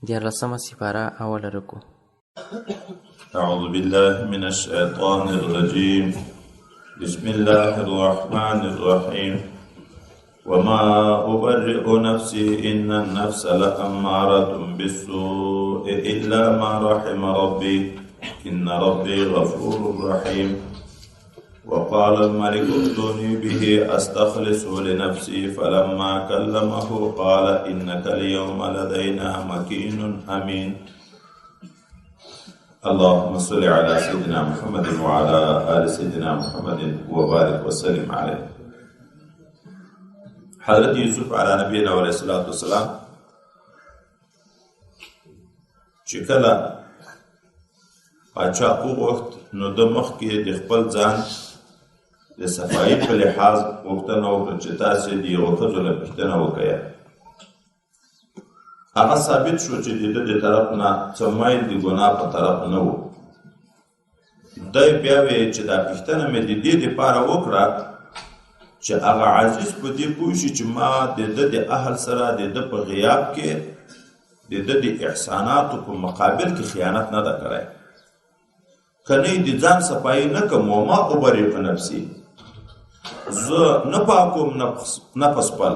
دیارلسمه سپاره اوله رکو. أعوذ بالله من الشيطان الرجيم. بسم الله الرحمن الرحيم. وما أبرئ نفسي إن النفس لأمارة بالسوء إلا ما رحم ربي إن ربي غفور رحيم. وقال الملك ائتوني به أستخلصه لنفسي فلما كلمه قال إنك اليوم لدينا مكين أمين. اللهم صل على سيدنا محمد وعلى آل سيدنا محمد وبارك وسلم عليه. حضرت یوسف علی نبینا علیه الصلاة والسلام چې کله پاچا وغوښت نو د مخکې د خپل ځان د صفایي په لحاظ غوښتنه وکړه چې تاسې د یوه ښځو نه پوښتنه وکړئ. هغه ثابت شو چې د ده د طرف نه څه مایل د ګناه په طرف نه و. دی بیا ویې چې دا پوښتنه مې د دې دپاره وکړه چې هغه عزیز په دې پوه شي چې ما د ده د اهل سره د ده په غیاب کې د ده د احساناتو په مقابل کې خیانت نه ده کړی. که نه د ځان صفایي نه کوم وما ابرئ نفسي، زه نه پاکوم نفس خپل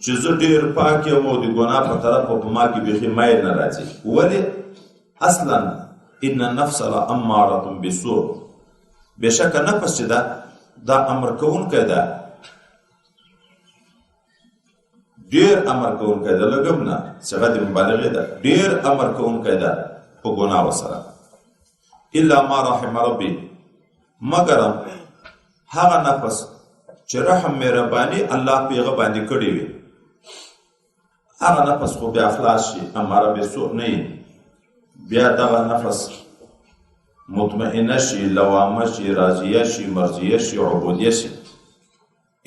چې زه ډېر پاک یم او د ګناه په طرف په ما کې بیخي مایل نه راځي. ولې؟ اصلا ان النفس لامارة بالسوء، بېشکه نفس چې ده دا امر کوونکی ده، ډېر امر کوونکی ده، لږ هم نه، صيغه د مبالغې ده، ډېر امر کوونکی ده په ګناهو سره. الا ما رحم ربي، مګر هغه نفس چې رحم مهرباني الله په هغه باندې کړې وي، هغه نفس خو بیا خلاص شي، اماره بالسوء نه وي، بیا دغه نفس مطمئنه شي، لوامه شي، راضیه شي، مرضیه شي، عبودیه شي.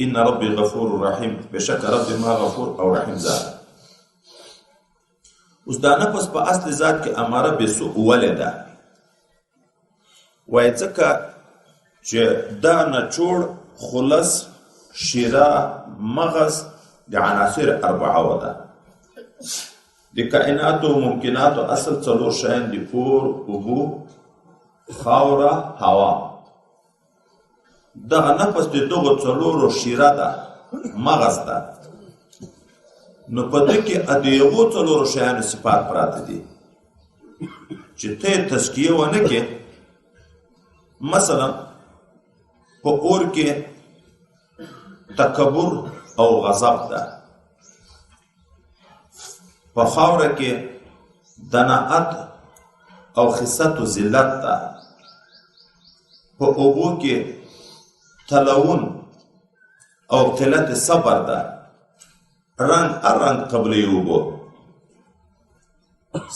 ان ربي غفور رحیم، بشک رب ما غفور او رحیم ذات. اوس دا نفس په اصل ذات کې اماره بالسوء ولې ده؟ وایي ځکه چې دا نچوړ، خلص، شیره، مغز د عناصر اربعه ده. د کائناتو ممکناتو اصل څلور شیان دي: اور، اوبو، خاوره، هوا. دغه نفس د دغو څلورو شیره ده، مغز ده. نو په دې کې د یوو څلورو شیانو صفات پراته دي چې ته یې تزکیه ونه کې. مثلا په اور کې تکبر او غضب ده، په خاوره کې دناعت او خست و ذلت ده، په اوبو کې تلون او قلت صبر ده. رنگ ارنگ قبل اوبو،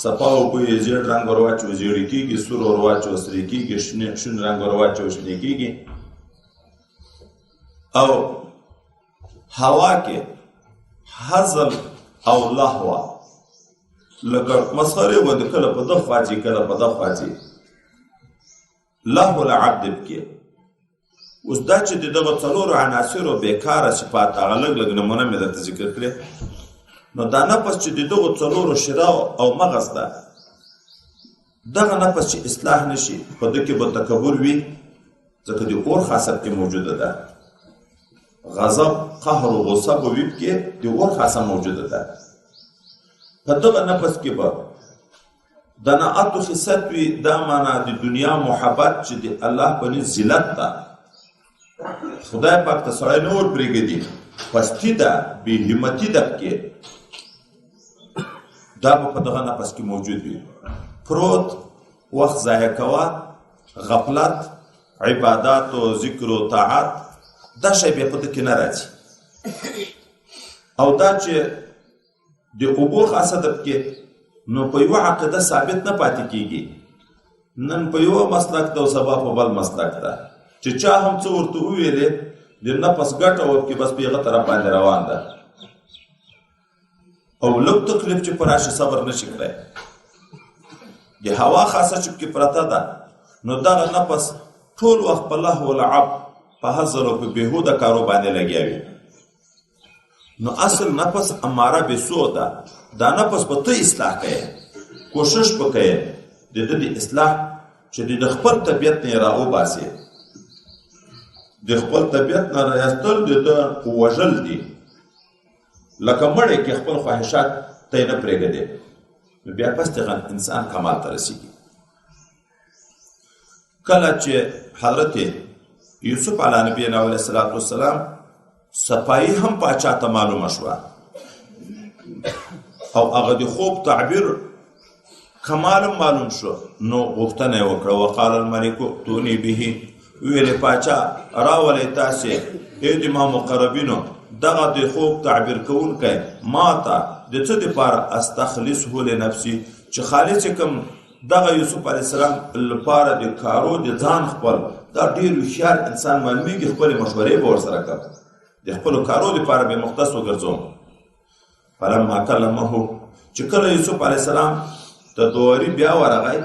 صفا اوبو یې زیړ رنګ ورواچو زیړې کېږي، سور ورواچو سرې کېږي، شین رنګ ورواچو شنې کېږي. او هوا کې هزل او لهوه، لکه مسخرې غوندې کله په ده خواځي کله په ده خواځي، لهو العبد کې. اوس دا چې د دغه څلورو عناصرو بېکاره صفات، هغه لږ لږ نمونه مې درته ذکر کړې. نو دا نفس چې د دغو څلورو شیره او مغز ده، دغه نفس چې اصلاح نشي، په ده کې به تکبر وي، ځکه د اور خاصت کې موجوده ده. غضب، قهر و غصه به وي، کې د اور خاصه موجوده ده. په دغه نفس کې به دناعت و خست وي، دا معنا د دنیا محبت چې د الله په نزد ذلت ده. خدای پاک ته سړی نه ورپرېږدي، پستي ده، بې همتي ده کې، دا به په دغه نفس کې موجود وي. پروت، وخت ضایع کوه، غفلت، عبادات و ذکر و طاعت، دا شی بیا په ده کې نه راځي. او دا چې د اوبو خاصه ده کې، نو په یوه عقیده ثابت نه پاتې کېږي. نن په یوه مسلک ده او سبا په بل مسلک ده، چې چا هم څه ورته وویلې د نفس ګټه وکړي، بس په هغه طرف باندې روان ده. او لږ تکلیف چې په راشي صبر نه شي کړی. د هوا خاصه چې پکې پرته ده، نو دغه نفس ټول وخت په لهو ولعب، په هزل او په بېهوده کارو باندې لګیا وي. نو اصل نفس اماره بالسوء ده، دا نفس به ته اصلاح کوې، کوشش به کوې د ده د اصلاح چې د خپل طبیعت نه یې راوباسې. د خپل طبیعت نه رایستل د ده وژل دي، لکه مړی کې خپل خواهشات ته یې نه پرېږدې، نو بیا پس انسان کمال ته رسېږي. کله چې حضرت یوسف علیه نبینا علیه الصلاة والسلام صفایي هم پاچا ته معلومه شوه او هغه د خوب تعبیر کمالم معلوم شو، نو غوښتنه یې وکړه وقال الملک ائتوني به، ویلې پاچا راولئ تاسې ای د ما مقربینو دغه د خوب تعبیر کوونکی ما ته د څه دپاره استخلصه لنفسي چې خالص کوم دغه یوسف علیه السلام لپاره د کارو د ځان خپل دا ډېر هوښیار انسان معلومیږي، خپلې مشورې به ورسره کوم، د خپلو کارو دپاره به مختص وګرځوم. فلما کلمه چې کله یوسف علیه السلام ته دواري بیا ورغی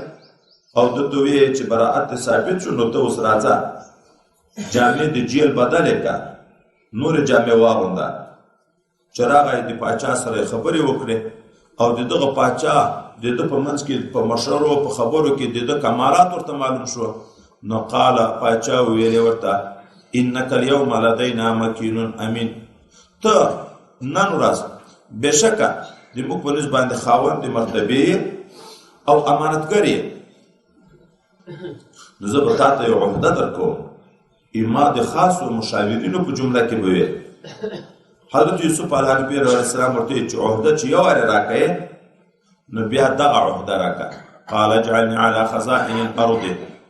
او ده ته ویې چې براعت ثابت شو، نو ته اوس راځه جامې د جیل بدلې کړه، نورې جامې واغونده. چې راغی د پاچا سره یې خبرې وکړې او د دغه پاچا د ده په منځ کې په مشورو په خبرو کې د ده کمالات ورته معلوم شو. نو قال پاچا ویلې ورته انک اليوم لدینا مکین امین، ته نن ورځ بېشکه د موږ په نسبت باندې خاوند د مرتبې او امانتګر یې، نو زه به تا ته یو عهده درکوم، ما د خاصو مشاورینو په جمله کې به وي. حضرت یوسف علیه السلام ورته چې عهده چې یو وارې راکړې نو بیا دغه عهده راکړه. قال اجعلني على خزائن الارض،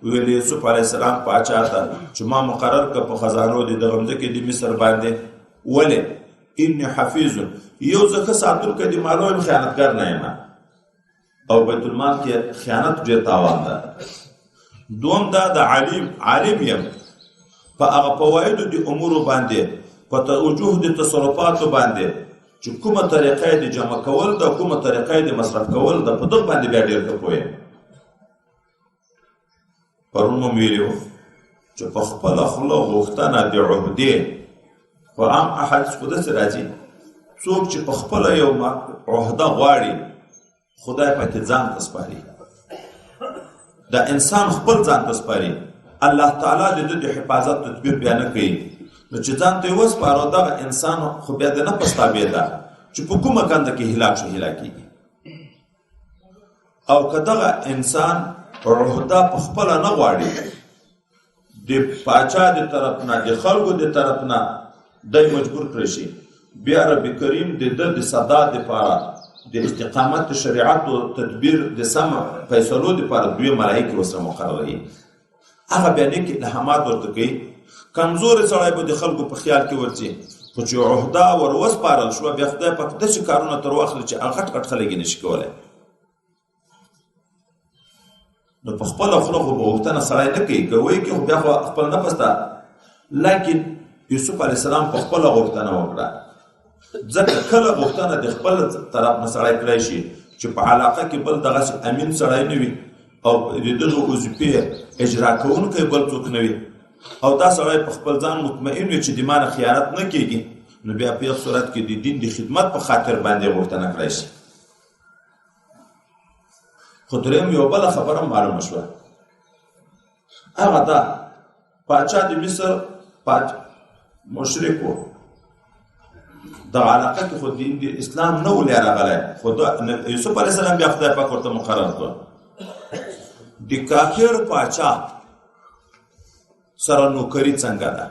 ویل یوسف علیه السلام پاچا ته چې ما مقرر کړه په خزانو د دغه ځمکې د مصر باندې. ولې؟ انی حفیظ، یو زه ښه ساتونکی د مالو یم، خیانتګر نه یم، او بیت المال کې خیانت ډېر تاوان ده. دوم دا د عالم یم په هغه فوایدو د امورو باندې، په توجه د تصرفاتو باندې چې کومه طریقه یې د جمع کول ده، کومه طریقه یې د مصرف کول ده، په دغه باندې بیا ډېر ښه پوه یم. پرون مو ویلي وو چې په خپله خوله غوښتنه د عهدې خو عام احادیث خو داسې راځي څوک چې په خپله یو عهده غواړي خدای پکې ځان ته سپاري، دا انسان خپل ځان ته سپاري، الله تعالی د ده د حفاظت تدبیر بیا نه کوي. نو چې ځان ته یې وسپاره دغه انسان خو بیا د نفس تابع ده چې په کومه کنده کې هلاک شو هلاکېږي. او که دغه انسان عهده په خپله نه غواړي، د پاچا د طرف نه د خلکو د طرف نه دی مجبور کړی شي، بیا رب کریم د ده د سداد دپاره د استقامت شریعت او تدبیر د سم فیصلو دپاره دوی ملایکې ورسره مقرروي. هغه بیا نیک الهامات ورته کوي. کمزورې سړی به د خلکو په خیال کې ورځي، خو چې عهده ور وسپارل شوه بیا خدای پاک داسې کارونه تر واخلي چې هغه غټ غټ خلک یې نشي کولی. نو په خپله خوله خو به غوښتنه سړی نه کوي، که وایي خو بیا خو خپل نفس ته. لیکن یوسف علیه السلام په خپله غوښتنه وکړه، ځکه کله غوښتنه د خپل طرف نه سړی کړی شي چې په علاقه کې بل دغسې امین سړی نه وي او د دغه وظیفې اجرا کوونکی بل څوک نه وي او دا سړی په خپل ځان مطمئن وي چې د ما نه خیانت نه کېږي، نو بیا په یو صورت کې د دین د خدمت په خاطر باندې غوښتنه کړی شي. خو درېیم یو بله خبره معلومه شوه، هغه دا پاچا د مصر مشرک و، دغه علاقه کې خو دین د اسلام نه ولې راغلی، خو یوسف علیه السلام بیا خدای پاک ورته مقرر کړ. د کافر پاچا سره نوکري څنګه ده؟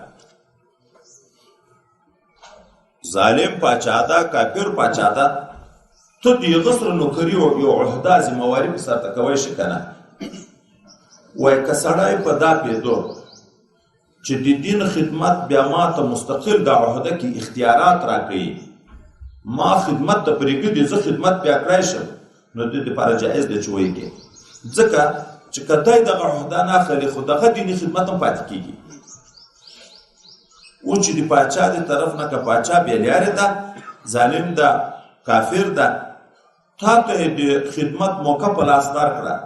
ظالم پاچا ده، کافر پاچا ده، ته د هغه سره نوکري او یو عهده ذمهواري په سرته کوی شي که نه؟ وایي که سړی په دا پوهېدو چې د دین خدمت بیا ما ته مستقل د عهده کې اختیارات راکوي، ما خدمت ته پرېږدي، زه خدمت بیا کړی شم، نو د دې لپاره جایز دی چې وایي، ځکه چې که دی دغه عهده نه اخلي خو دغه دیني خدمت هم پاتې کېږي. او چې د پاچا د طرف نه که پاچا بېلیارې ده، ظالم ده، کافر ده، تا ته یې د خدمت موقع په لاس درکړه،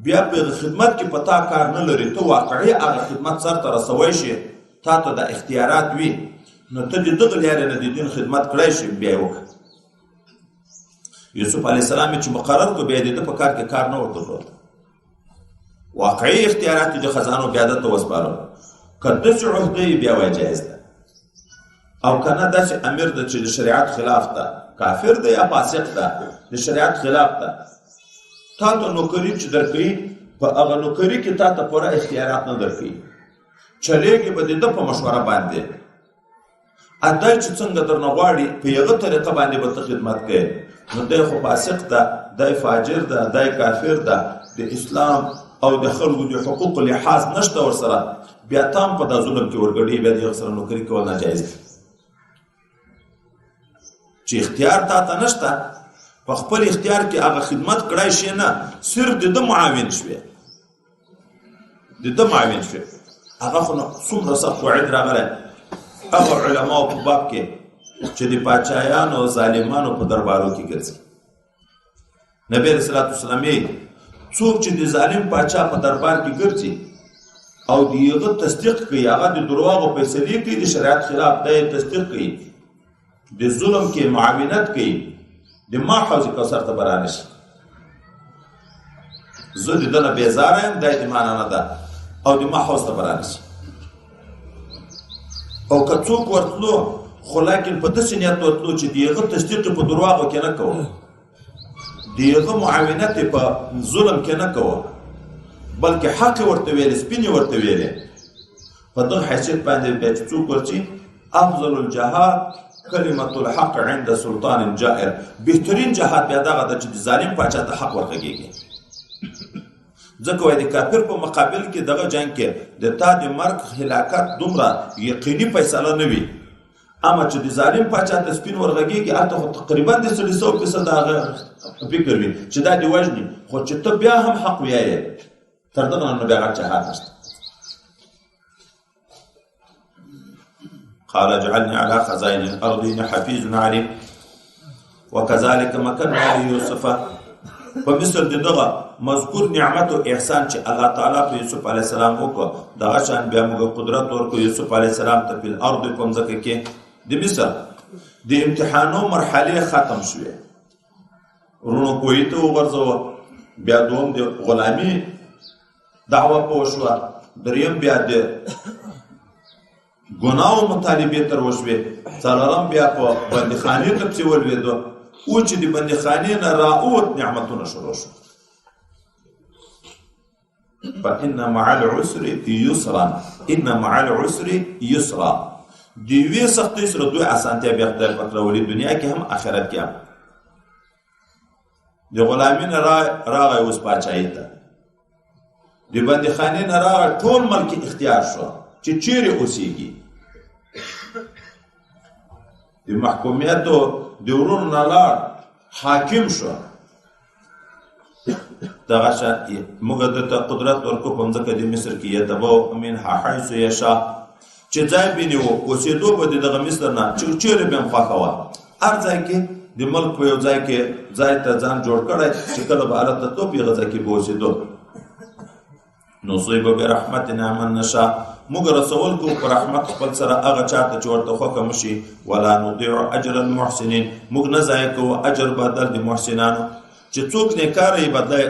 بیا په خدمت کې په تا کار نه لري، ته واقعي هغه خدمت سرته رسوی شي، تا ته د اختیارات وي، نو ته د دغه لارې نه د دین خدمت کړی شي، بیا یې وکړه. یوسف علیه السلام چې مقرر کو بیا د په کار کې کار نه ورته واقعي اختیارات د خزانو بیا د وسپارو کله چې عہده بیا وای جایز ده او کنه داسې امیر د چې د شریعت خلاف ده کافر ده یا فاسق ده د شریعت خلاف ده تا ته نوکری چې درکې په هغه نوکری کې تا ته پوره اختیارات نه درکې چلېږي به د په مشوره باندې ادای چې څنګه درنه غواړي په یغه طریقه باندې به خدمت کوي نو دی خو فاسق ده دی فاجر ده دی کافر ده د اسلام او د خلکو د حقوق لحاظ نشته ورسره بیا تام په د ظلم کې ورګړي بیا د سره نوکری کول ناجایز دي چې اختیار تا ته نشته په خپل اختیار کې هغه خدمت کړای شي نه صرف د معاون شوي د معاون شوي هغه خو څومره سخت وعید راغلی هغه علماء په باب کې چې د پاچایانو او ظالمانو په دربارو کې ګرځي نبی رسول الله صلی الله علیه وسلم څوک چې د ظالم پاچا په دربار کې ګرځي او دیغه تصدیق کوي هغه د دروغو فیصلې کوي د شریعت خلاف دی تصدیق کوي د ظلم کې معاونت کوي د ما حوض کوثر ته برانه شي زه د دنه بیزاره یم د ایمان نه ده او د ما حوض ته برانه شي او که څوک ورتلو خو لیکن په داسې نیت ورتلو چې دیغه تصدیق په دروغو کې نه کوو دیغه معاونت په ظلم کې نه کوو بلکې حق ورته ویل سپینې ورته ویلې په دغه حیثیت باندې بیا چې څوک ورچي افضل الجهاد کلمة الحق عند سلطان جائر بهترین جهاد بیا دغه د چې ظالم پاچا ته حق ورکړي ځکه وایي د کافر په مقابل کې دغه جنگ کې د تا د مرګ هلاکت دومره یقیني فیصله نه وي اما چې د ظالم پاچا ته سپین ورغږیږي هلته خو تقریبا د 100% هغه فکر وي چې دا دې وژني خو چې ته بیا هم حق ویایې تر دغه نه بیا هغه جهاد نشته قال اجعلني على خزائن الارض اني حفيظ عليم وكذلك مكنا ليوسف فمثل دغه مذکور نعمت او احسان چې الله تعالی په یوسف علی السلام وکړ دغه شان بیا موږ قدرت ورکړو یوسف علی السلام ته په الارض کوم ځکه کې د مصر د امتحانو مرحله ختم شوه ورونو کوی ته ورځو بیا دوم د غلامی دعوه پوښوا دریم بیا د ګناو مطالبه تر وشوه څلورم بیا په بندخانه ته څه ولويدو او چې د بندخانه نه راوت نعمتونه شروع شو فإن مع العسر يسرا إن مع العسر يسرا دی وی سختي سره دوی اسانتیا بیا خدای په ولې دنیا کې هم آخرت کې هم د غلامین راغی اوس پاچایي ته د بندخانه نه راغی ټول ملک اختیار شو چې چیرې اوسېږي د محکومیتو د ورونو نه لاړ حاکم شو دغه شان موږ ته قدرت ورکو په ځکه د مصر کې یتبو من حیث یشا چې ځای بینیو اوسېدو به دغه مصر نه چیرې به هم خوښوه هر ځای کې د ملک په یو ځای کې ځای ته ځان جوړ کړی چې کله به حالت ته توپ یې ځای کې به اوسېدو نصیب برحمتنا من نشاء موږ رسول کو پر رحمت خپل سره هغه چاته چې ورته خوښه مشي ولا نضيع اجر المحسنين موږ نه ضایع کوو اجر بدل د محسنانو چې څوک نه کاری بدل